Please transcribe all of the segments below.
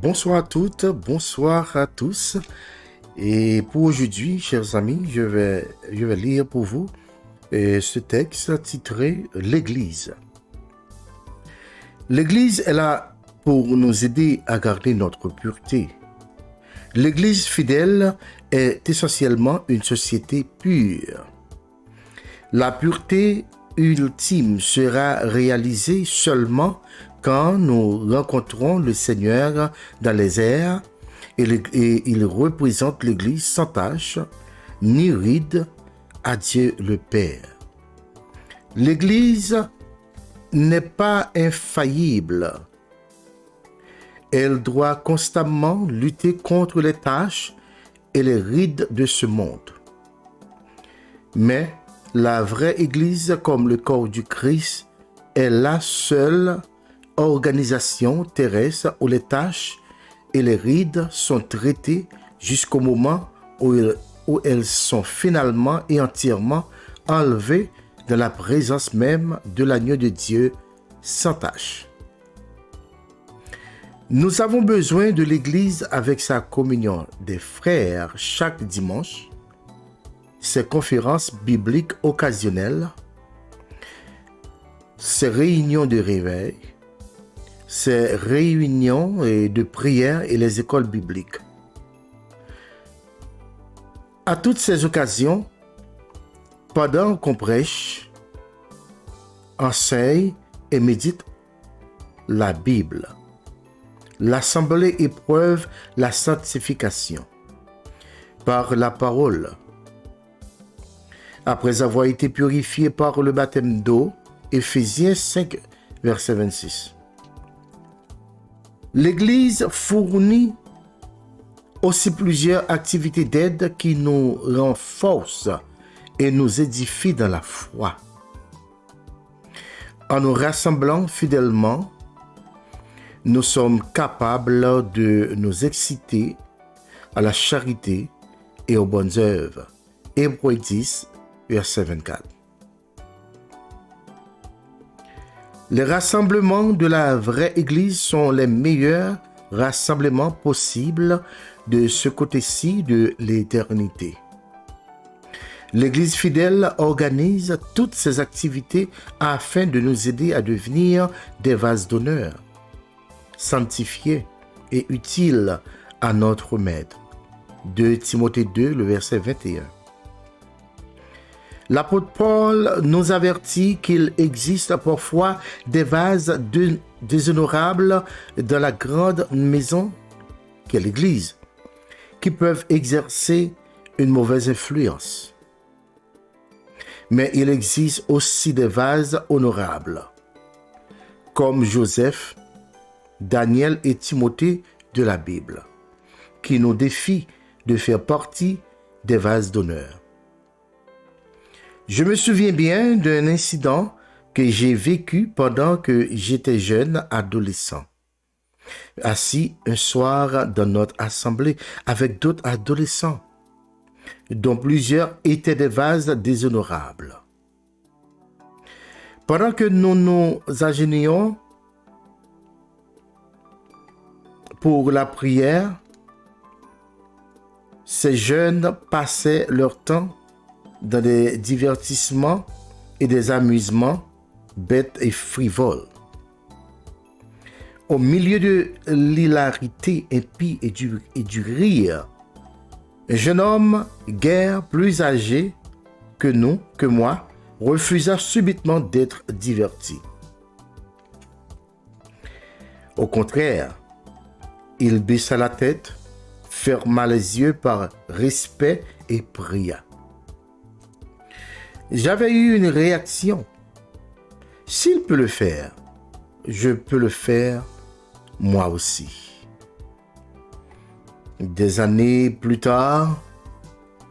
Bonsoir à toutes, bonsoir à tous. Et pour aujourd'hui, chers amis, je vais lire pour vous ce texte titré L'Église. L'Église est là pour nous aider à garder notre pureté. L'Église fidèle est essentiellement une société pure. La pureté ultime sera réalisée seulement quand nous rencontrons le Seigneur dans les airs et il représente l'Église sans tache ni ride à Dieu le Père. L'Église n'est pas infaillible. Elle doit constamment lutter contre les taches et les rides de ce monde. Mais la vraie Église, comme le corps du Christ, est la seule organisation terrestre où les taches et les rides sont traitées jusqu'au moment où elles sont finalement et entièrement enlevées dans la présence même de l'agneau de Dieu sans tache. Nous avons besoin de l'Église avec sa communion des frères chaque dimanche, ses conférences bibliques occasionnelles, ses réunions de réveil, ses réunions de prière et les écoles bibliques. À toutes ces occasions, pendant qu'on prêche, enseigne et médite la Bible, l'Assemblée éprouve la sanctification par la parole. Après avoir été purifié par le baptême d'eau, Éphésiens 5, verset 26. L'Église fournit aussi plusieurs activités d'aide qui nous renforcent et nous édifient dans la foi. En nous rassemblant fidèlement, nous sommes capables de nous exciter à la charité et aux bonnes œuvres. Hébreux 10, verset 24. Les rassemblements de la vraie Église sont les meilleurs rassemblements possibles de ce côté-ci de l'éternité. L'Église fidèle organise toutes ses activités afin de nous aider à devenir des vases d'honneur, sanctifiés et utiles à notre Maître. 2 Timothée 2, le verset 21. L'apôtre Paul nous avertit qu'il existe parfois des vases déshonorables dans la grande maison qu'est l'Église, qui peuvent exercer une mauvaise influence. Mais il existe aussi des vases honorables, comme Joseph, Daniel et Timothée de la Bible, qui nous défient de faire partie des vases d'honneur. Je me souviens bien d'un incident que j'ai vécu pendant que j'étais jeune adolescent. Assis un soir dans notre assemblée avec d'autres adolescents, dont plusieurs étaient des vases déshonorables. Pendant que nous nous agenouillions pour la prière, ces jeunes passaient leur temps dans des divertissements et des amusements bêtes et frivoles. Au milieu de l'hilarité impie et du rire, un jeune homme, guère plus âgé que moi, refusa subitement d'être diverti. Au contraire, il baissa la tête, ferma les yeux par respect et pria. J'avais eu une réaction. S'il peut le faire, je peux le faire moi aussi. Des années plus tard,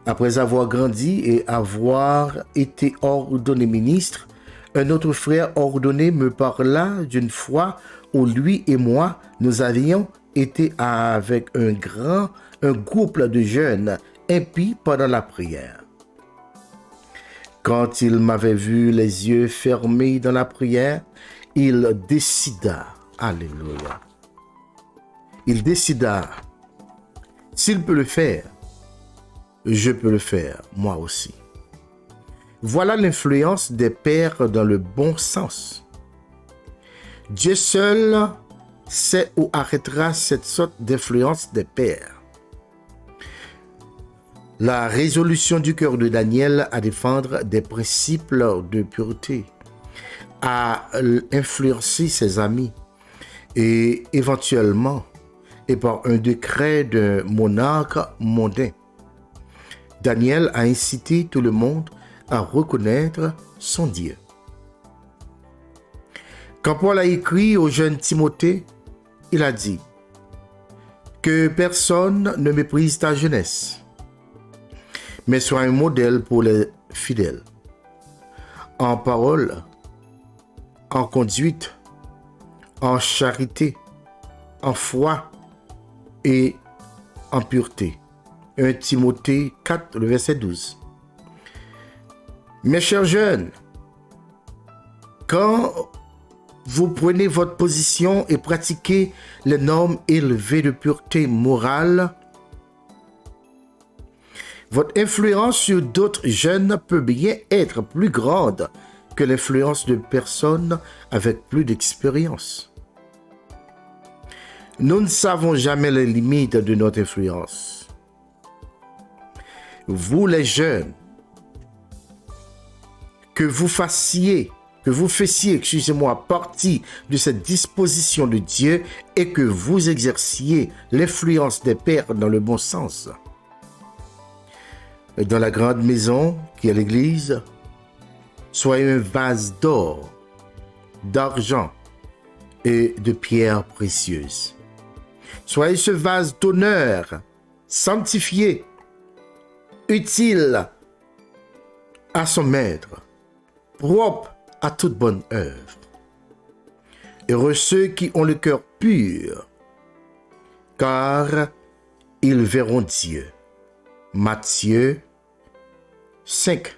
après avoir grandi et avoir été ordonné ministre, un autre frère ordonné me parla d'une fois où lui et moi, nous avions été avec un groupe de jeunes impies pendant la prière. Quand il m'avait vu les yeux fermés dans la prière, il décida, alléluia, il décida, s'il peut le faire, je peux le faire, moi aussi. Voilà l'influence des pères dans le bon sens. Dieu seul sait où arrêtera cette sorte d'influence des pères. La résolution du cœur de Daniel à défendre des principes de pureté, à influencer ses amis et éventuellement, et par un décret de monarque mondain, Daniel a incité tout le monde à reconnaître son Dieu. Quand Paul a écrit au jeune Timothée, il a dit que personne ne méprise ta jeunesse, mais sois un modèle pour les fidèles, en parole, en conduite, en charité, en foi et en pureté. 1 Timothée 4, le verset 12. Mes chers jeunes, quand vous prenez votre position et pratiquez les normes élevées de pureté morale, votre influence sur d'autres jeunes peut bien être plus grande que l'influence de personnes avec plus d'expérience. Nous ne savons jamais les limites de notre influence. Vous les jeunes, que vous fassiez, partie de cette disposition de Dieu et que vous exerciez l'influence des pères dans le bon sens. Dans la grande maison qui est l'Église, soyez un vase d'or, d'argent et de pierres précieuses. Soyez ce vase d'honneur, sanctifié, utile à son maître, propre à toute bonne œuvre. Heureux ceux qui ont le cœur pur, car ils verront Dieu. Matthieu 5,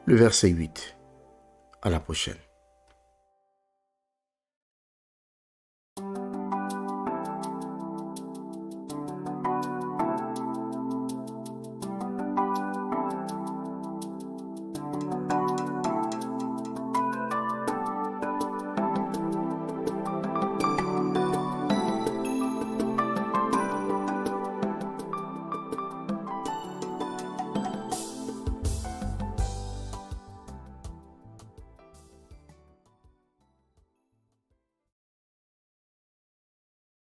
le verset 8. À la prochaine.